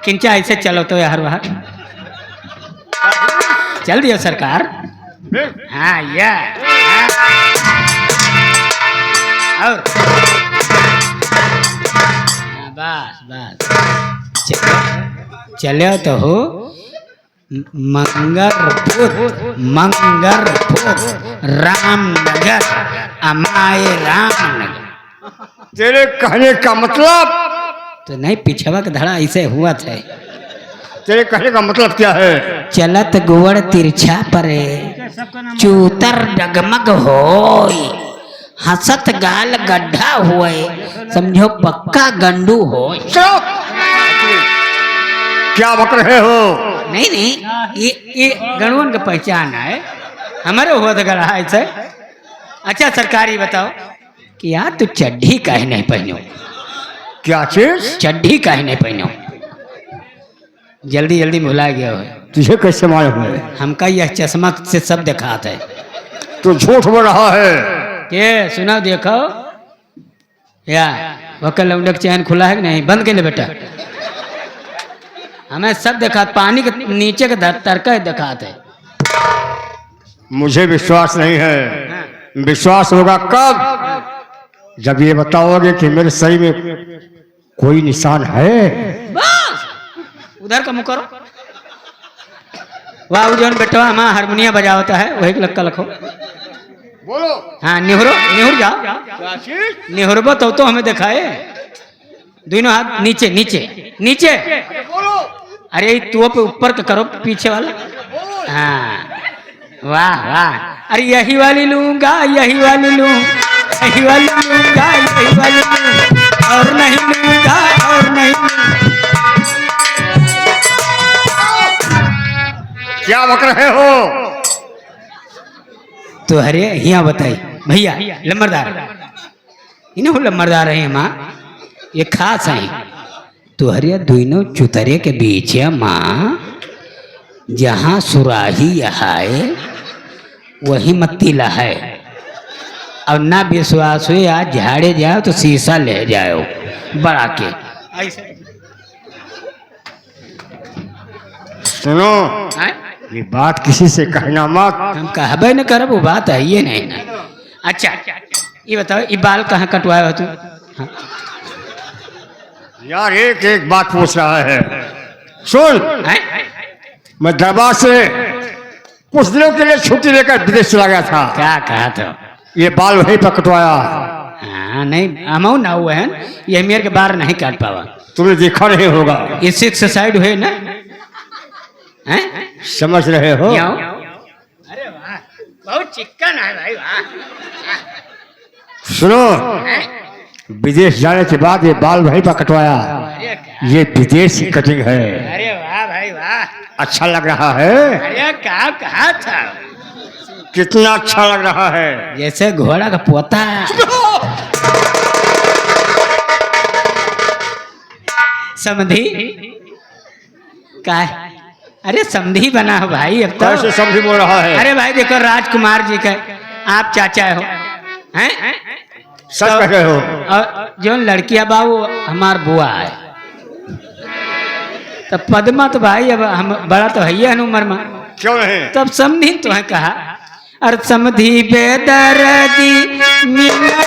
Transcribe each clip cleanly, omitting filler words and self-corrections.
किंचा ऐसे चलो तो यार वहाँ चल दियो सरकार। हाँ या और बस बस चलो तो हो मंगरपुर रामनगर अमाए रामनगर। तेरे कहने का मतलब? तो नहीं पिछवा का धड़ा ऐसे हुआ था। तेरे कहने का मतलब क्या है? चलत गुवड़ तिरछा परे चूतर डगमग होय हंसत गाल गड्ढा हुए समझो पक्का गंडू हो। क्या बक रहे हो? नहीं नहीं ये गणवन का पहचान है हमारे हुआ था गढ़ा ऐसे। अच्छा सरकार ये बताओ कि यार तू चड्ढी काहे नहीं पहनो? क्या चीज? चड्ढी काहे नहीं पहनो? जल्दी जल्दी भुला गया हो। तुझे कैसे मालूम है? हमका यह चश्मा से सब दिखाता है। तू झूठ बोल रहा है। ये सुना देखो या वकल लौंडक चैन खुला है कि नहीं? बंद के लिए बेटा हमें सब दिखा पानी के नीचे के तरका दिखाते। मुझे विश्वास नहीं है। विश्वास होगा कब? जब ये बताओगे कि मेरे शरीर में कोई निशान है। बस उधर का मुँह करो। वाह जो बेटा हमारा हारमोनिया बजावता है वही लक्का लखो। बोलो। हाँ निहुर जाओ। निहुरबो तो हमें दिखाए। दोनों हाथ नीचे नीचे नीचे। अरे तू पे ऊपर का करो पीछे वाला। हाँ वाह वाह। अरे यही वाली लूंगा यही वाली लूंगा यही वाली लूंगा यही वाली लूंगा और नहीं लूंगा और नहीं लूंगा। क्या बक रहे हो? तो अरे यहाँ बताई भैया लम्बरदार इन्हों लम्बरदार है माँ ये खास है। तो हरिया दोनों चुतरे के बीच है माँ जहाँ सुराही है वही मत्ती है। और ना विश्वास हुए आज झाड़े जाओ तो शीशा ले जाओ बड़ा के। सुनो ये बात किसी से कहना मत। हम कहबे न करब वो बात है ये नहीं ना। अच्छा ये बताओ ये बाल कहाँ कटवाए हो तू? हाँ? यार एक एक बात पूछ रहा है। सुन मैं दरबार से कुछ दिनों के लिए छुट्टी लेकर विदेश चला गया था। क्या कहा था? ये बाल वहीं पर कटवाया। हाँ नहीं हम ना हुए हैं ये मेरे के बार नहीं काट पावा। तुमने देखा नहीं होगा। ये सिक्स साइड हुए ना हैं? समझ रहे हो? अरे वाह बहुत चिकन है भाई वाह। सुनो विदेश जाने के बाद ये बाल वहीं पर कटवाया। ये विदेशी कटिंग है। अरे वाह भाई वाह अच्छा लग रहा है। अरे क्या कहा था? कितना अच्छा लग रहा है। जैसे घोड़ा का पोता। समधी का अरे समधी बना हो भाई अब तो। कैसे समझी बोल रहा है? अरे भाई देखो राजकुमार जी का आप चाचा हो हैं? सच कह रहे हो। और जो लड़किया बाबू हमार बुआ है तब पद्मा तो भाई अब हम बड़ा तो है उम्र में। क्यों नहीं? तब समधी तो है कहा और समधी बेदर्दी मिला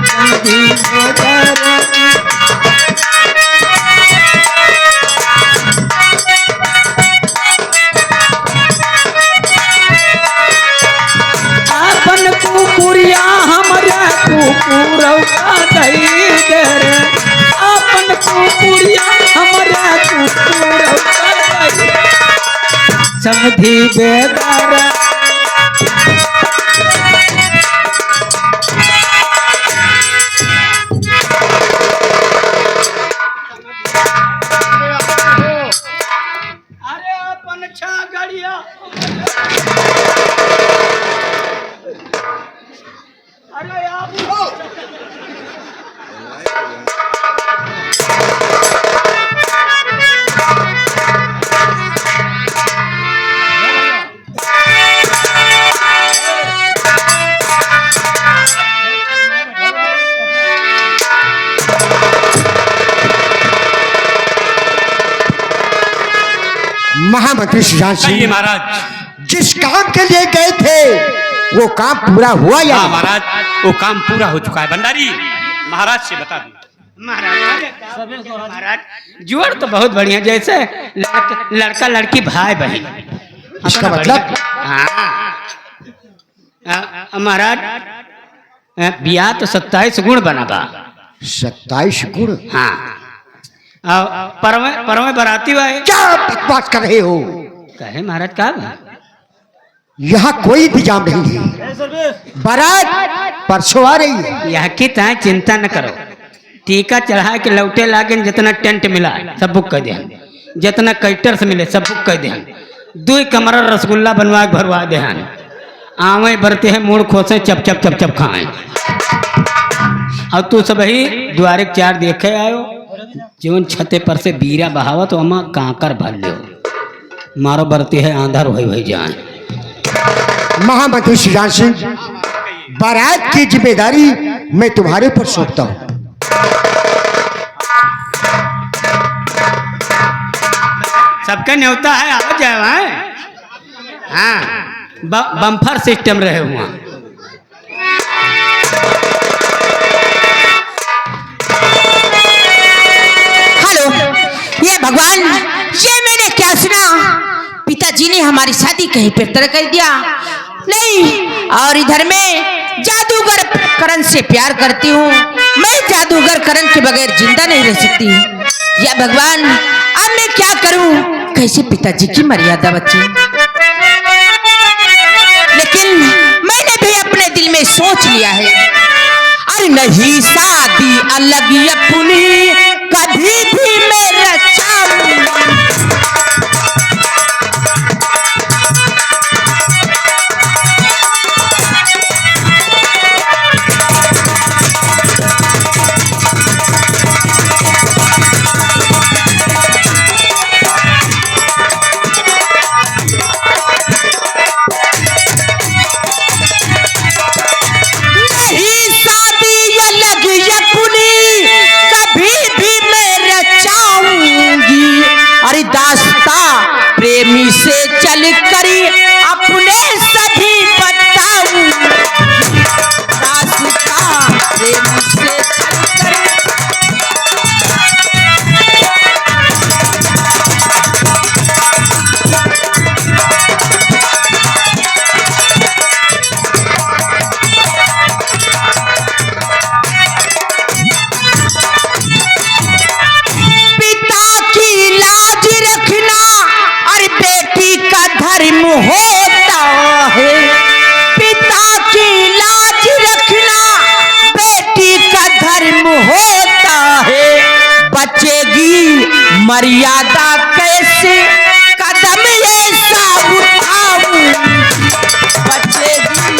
समधी बेदर्दी अपन कुकुरिया हमरा कुकुरौ का दई दे रे अपन कुकुरिया हमरा कुकुरौ का दई समधी बेदार। अरे अपन छा गड़िया अरे आप महामंत्री सुजान कहिए सिंह, महाराज। जिस काम के लिए गए थे वो काम पूरा हुआ या हाँ नहीं? महाराज, वो काम पूरा हो चुका है। भंडारी महाराज से बता दो। महाराज जुआर तो बहुत बढ़िया, जैसे लड़का लड़की भाई बहन। इसका मतलब? हाँ महाराज, बिया तो 27 गुण बना बा। 27 गुण? हाँ, परवे बराती हुआ है। क्या बकवास कर रहे हो? कहे महाराज का बा? यहाँ कोई इंतजाम नहीं है, बारात परसों आ रही है। यह की ताए चिंता न करो, टीका चढ़ा के लौटे लागे, जितना टेंट मिला सब बुक कर दे, जितना कैटर्स मिले सब बुक कर दे, 2 कमरा रसगुल्ला बनवा के भरवा दे, आवे बरते हैं मूड खोसे चप चप चप चप खाए। और तू सब ही द्वारे 4 देखे आयो, जीवन छते पर से बीरा बहावा तो अम्मा कांकर भर लो, मारो बरते है आंधर हो जाए। महामंत्री सुजान सिंह, बारात की जिम्मेदारी मैं तुम्हारे ऊपर सौंपता हूँ। सबका न्योता है, आ जाए वहाँ। हाँ, बम्फर सिस्टम रहे हुआ। हेलो, ये भगवान, ये मैंने क्या सुना? पिताजी ने हमारी शादी कहीं पर तय कर दिया। नहीं, और इधर मैं जादूगर करण से प्यार करती हूँ। मैं जादूगर करण के बगैर जिंदा नहीं रह सकती। या भगवान, अब मैं क्या करूँ? कैसे पिताजी की मर्यादा बची? लेकिन मैंने भी अपने दिल में सोच लिया है, अरे नहीं शादी अलग अपनी कभी भी मैं रचाऊं। प्रेमी से चल करी अपने सभी बताऊं, रास्ता प्रेमी से चल करी। पिता की लाज रखना और बेटी का धर्म होता है। पिता की लाज रखना बेटी का धर्म होता है। बचेगी मर्यादा कैसे कदम ऐसा उठाऊं, बचेगी।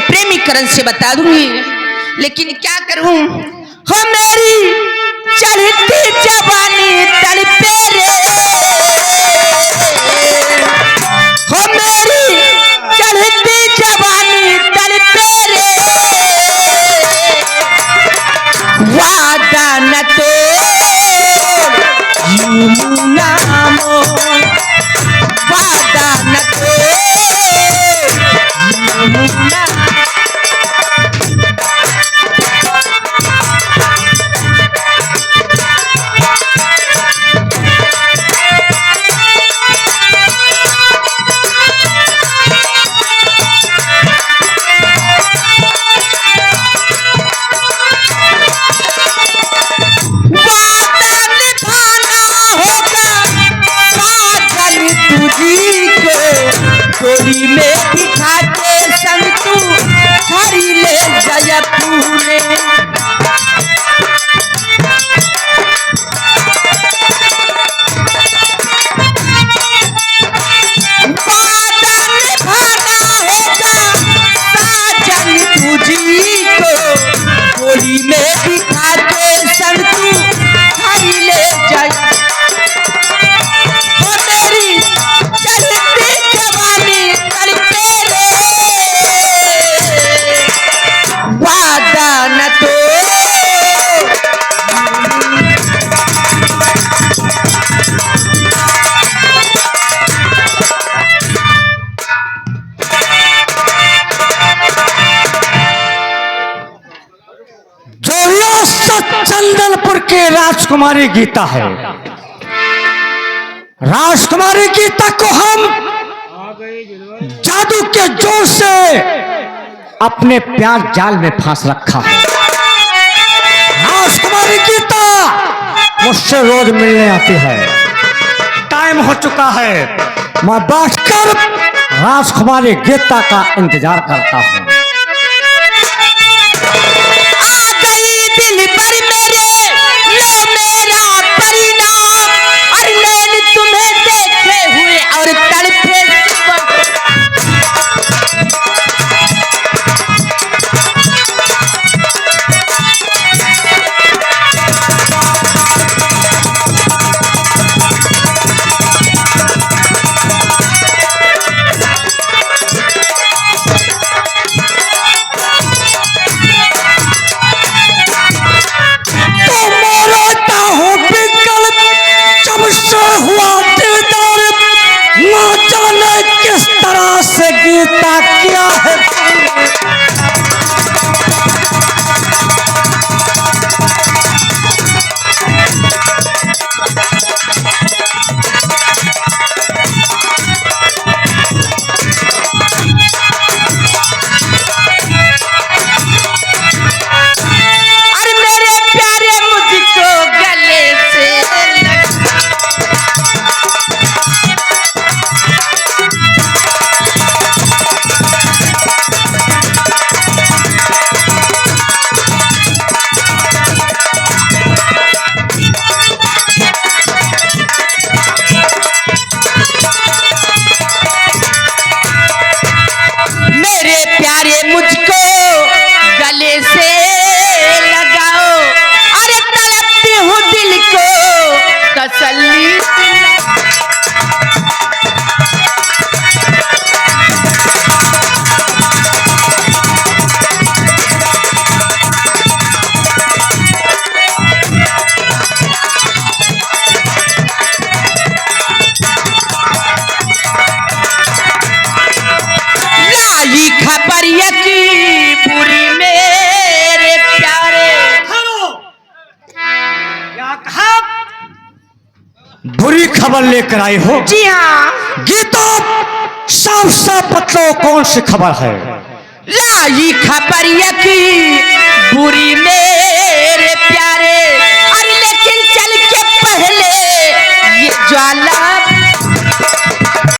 प्रेमी करण से बता दूंगी, लेकिन क्या करूं? हो मेरी चढ़ती जवानी तड़पे रे, हो मेरी चढ़ती जवानी तड़पे रे। वादा न तो यमुना मो, वादा न तो यमुना। डोली में बिठा के संग तू हरी ले जया पूरे। साजन तुझी को डोली में बिठा के संग तू तो चंदनपुर के राजकुमारी गीता है। राजकुमारी गीता को हम जादू के जोर से अपने प्यार जाल में फांस रखा है। राजकुमारी गीता मुझसे रोज मिलने आती है। टाइम हो चुका है, मैं बैठकर राजकुमारी गीता का इंतजार करता हूँ। आ गई दिल पर मेरे, लो मेरा परिणाम, और मैंने तुम्हें देखे हुए और तड़पे किस तरह से गीता क्या है। और मेरे प्यारे मुझको गले से मेरे प्यारे मुझको गले से लगाओ, अरे तड़पती हूँ दिल को तसल्ली लाई खबर की बुरी मेरे प्यारे। बुरी खबर लेकर आई हो? जी हाँ। गीता साफ साफ बतलाओ कौन सी खबर है? लाई खबर की बुरी मेरे प्यारे,